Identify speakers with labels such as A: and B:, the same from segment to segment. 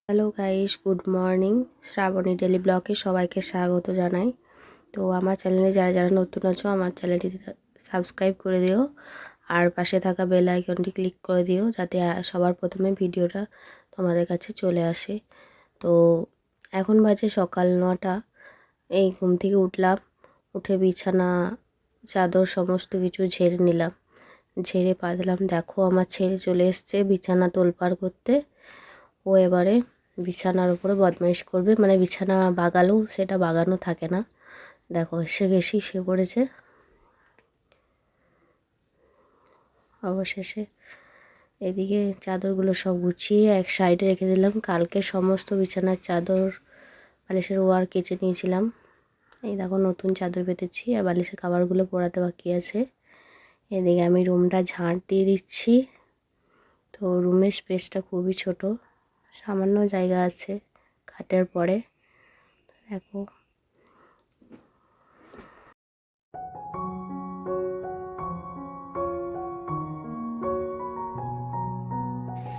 A: Hello guys, good morning. Shraboni daily ব্লগে সবাইকে স্বাগত জানাই। তো আমার চ্যানেলে যারা যারা নতুন আছো আমার চ্যানেলটি সাবস্ক্রাইব করে দিও, আর পাশে থাকা বেল আইকনটি ক্লিক করে দিও যাতে সবার প্রথমে ভিডিওটা তোমাদের কাছে চলে আসে। তো এখন বাজে সকাল 9টা। এই ঘুম থেকে উঠলাম, উঠে বিছানা চাদর সমস্ত কিছু ঝেড়ে নিলাম, ঝেড়ে পাতলাম। দেখো আমার ছেলে চলে এসছে বিছানা তোলপাড় করতে। ও এবারে বিছানার উপরে বদমাইশ করবে, মানে বিছানা বাগালেও সেটা বাগানো থাকে না। দেখো এসে গেছি, শুয়ে পড়েছে। অবশেষে এদিকে চাদরগুলো সব গুছিয়ে এক সাইডে রেখে দিলাম। কালকে সমস্ত বিছানার চাদর বালিশের ওয়ার কেচে নিয়েছিলাম। এই দেখো নতুন চাদর পেতেছি, আর বালিশের কাভারগুলো পরাতে বাকি আছে। এদিকে আমি রুমটা ঝাঁট দিয়ে দিচ্ছি। তো রুমের স্পেসটা খুবই ছোট, সামান্য জায়গা আছে খাটের পরে। দেখো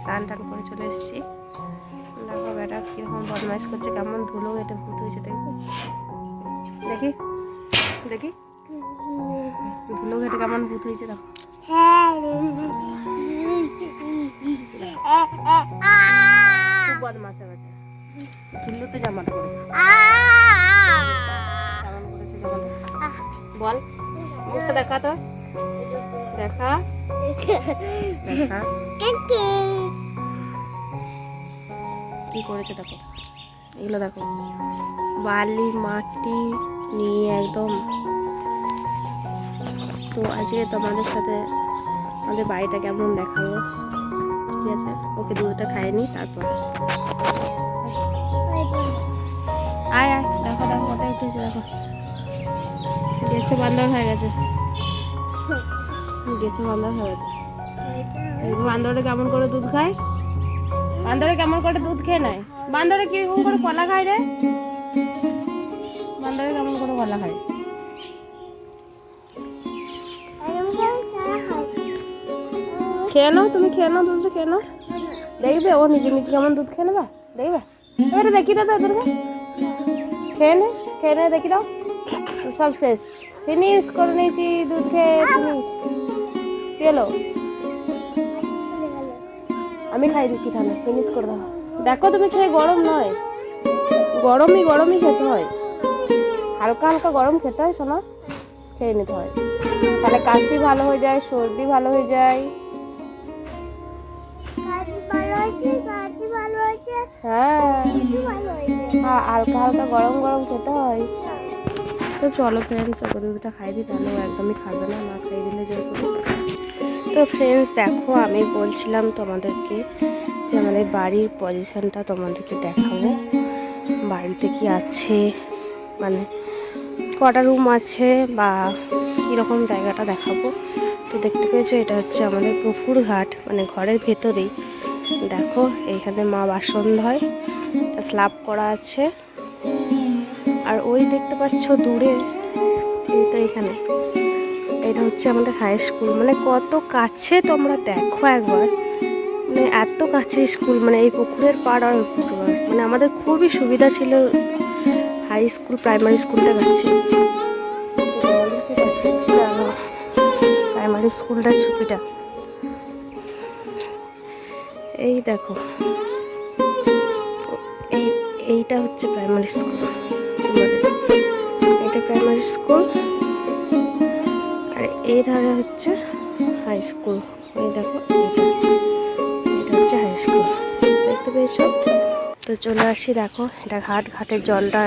A: স্নান টান করে চলে এসেছি। দেখো বেটা কিরকম বদমাইশ করছে, কেমন ধুলো এটা ভূত হয়েছে। দেখো দেখি দেখি ধুলো ঘেটে কেমন ভূত হয়েছে। দেখো খুব বদমাশ হয়েছে। ধুলোতে জামাটা করেছে, কেমন করেছে জামাটা বল, মুখটা দেখা তো, দেখা দেখা কি করেছে। দেখো এগুলো দেখো, বালি মাটি নিয়ে একদম। তো আজকে তোমাদের সাথে আমাদের বাড়িটা কেমন দেখাবো, ঠিক আছে? ওকে দুধটা খাইনি, তারপর আয় আয় দেখো দেখো ওটা উঠেছে। দেখো গেছে বান্দর হয়ে গেছে, গেছে বান্দর হয়ে গেছে। বান্দরে কেমন করে দুধ খায়, বান্দরে কেমন করে দুধ খেয়ে নেয়, বান্দরে কিরকম করে কলা খায় রে, বান্দরে কেমন করে কলা খায়। খেয়ে নাও, তুমি খেয়ে নাও, দুধটা খেয়ে নাও। দেখবে ও নিজে নিজে কেমন দুধ খেয়ে নেবা, দেখবে। এবারে দেখি দাও তোদেরকে, খেয়ে নে খেয়ে নে, দেখি দাও। সব শেষ, ফিনিশ করে নিয়েছি দুধ খেয়ে, ফিনিশ। চলো আমি খাই দিচ্ছি, তাহলে ফিনিশ করে দাও। দেখো তুমি খেয়ে, গরম নয়, গরমই গরমই খেতে হয়, হালকা হালকা গরম খেতে হয় সোনা, খেয়ে নিতে হয়, তাহলে কাশি ভালো হয়ে যায়, সর্দি ভালো হয়ে যায়। হ্যাঁ হালকা হালকা গরম গরম খেতে হয়। তো চলো ফ্রেন্ডস, ওকে দুধটা খাই দিই, তাহলে ও একদমই খাবে না, না খাই দিলে জোর করে। তো ফ্রেন্ডস দেখো, আমি বলছিলাম তোমাদেরকে যে আমাদের বাড়ির পজিশনটা তোমাদেরকে দেখাবো, বাড়িতে কি আছে, মানে কটা রুম আছে বা কীরকম জায়গাটা দেখাবো। তো দেখতে পেয়েছো, এটা হচ্ছে আমাদের পুকুর ঘাট, মানে ঘরের ভেতরেই। দেখো এইখানে মা বাসন ধয়, স্ল্যাব করা আছে। আর ওই দেখতে পাচ্ছ দূরে, তো এখানে এটা হচ্ছে আমাদের হাই স্কুল, মানে কত কাছে তোমরা দেখো একবার, মানে এত কাছে স্কুল, মানে এই পুকুরের পাড় আর ওই পুকুর পাড়, মানে আমাদের খুবই সুবিধা ছিল। হাই স্কুল প্রাইমারি স্কুলটা কাছে, প্রাইমারি স্কুলটার ছবিটা এই দেখো, এইটা হচ্ছে প্রাইমারি স্কুল, এটা প্রাইমারি স্কুল, আর এই ধারে হচ্ছে হাই স্কুল। এই দেখো এটা হচ্ছে হাই স্কুল, দেখতে পেয়েছো? তো চলে আসি, দেখো এটা ঘাট, ঘাটের জলটা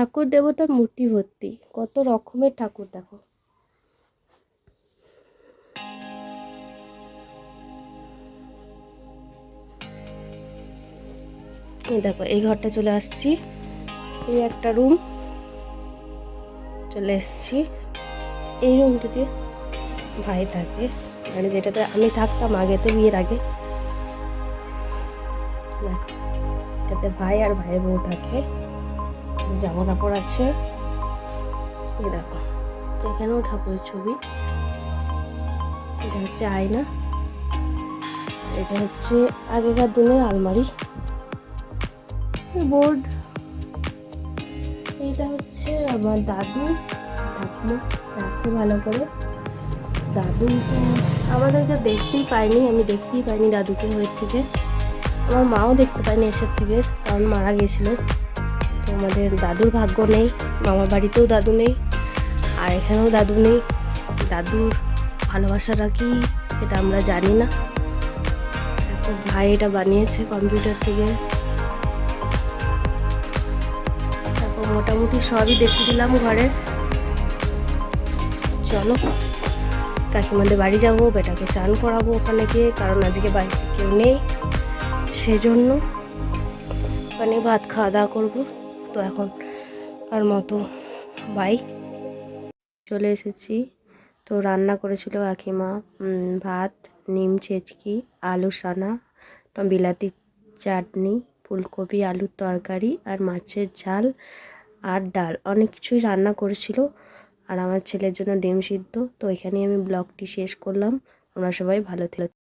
A: ঠাকুর দেবতার মূর্তি ভর্তি, কত রকমের ঠাকুর দেখো। এই দেখো এই ঘরটা চলে আসছি, এই একটা রুম চলে এসছি। এই রুমটিতে ভাই থাকে, মানে যেটাতে আমি থাকতাম আগেতে, বিয়ের আগে। দেখো এটাতে ভাই আর ভাইয়ের বউ থাকে, জামা কাপড় আছে। এই দেখো এখানেও ঠাকুরের ছবি, এটা হচ্ছে আয়না, এটা হচ্ছে আগেকার দিনের আলমারি, বোর্ড। এইটা হচ্ছে আমার দাদু ঠাকুমা রাখে ভালো করে। দাদু তো আমাদেরকে দেখতেই পাইনি, আমি দেখতেই পাইনি দাদুকে হয়ে থেকে। আমার মাও দেখতে পায়নি এসের থেকে, কারণ মারা গেছিলো। তো আমাদের দাদুর ভাগ্য নেই, মামার বাড়িতেও দাদু নেই, আর এখানেও দাদু নেই। দাদুর ভালোবাসাটা কি সেটা আমরা জানি না। এখন ভাই এটা বানিয়েছে কম্পিউটার থেকে। তারপর মোটামুটি সবই দেখে দিলাম ঘরে। চলো কাকিমাদের বাড়ি যাবো, বেটাকে চান করাবো ওখানে গিয়ে, কারণ আজকে বাড়িতে কেউ নেই, সেজন্য ওখানে ভাত খাওয়া দাওয়া করবো। তো এখন আর মতো বাই, চলে এসেছি। তো রান্না করেছিল কাকিমা ভাত, নিম চেচকি, আলু সানা, বিলাতি চাটনি, ফুলকপি আলুর তরকারি, আর মাছের ঝাল, আর ডাল, অনেক কিছুই রান্না করেছিল। আর আমার ছেলের জন্য ডিম সিদ্ধ। তো এখানেই আমি ব্লগটি শেষ করলাম। আমরা সবাই ভালো থেকো।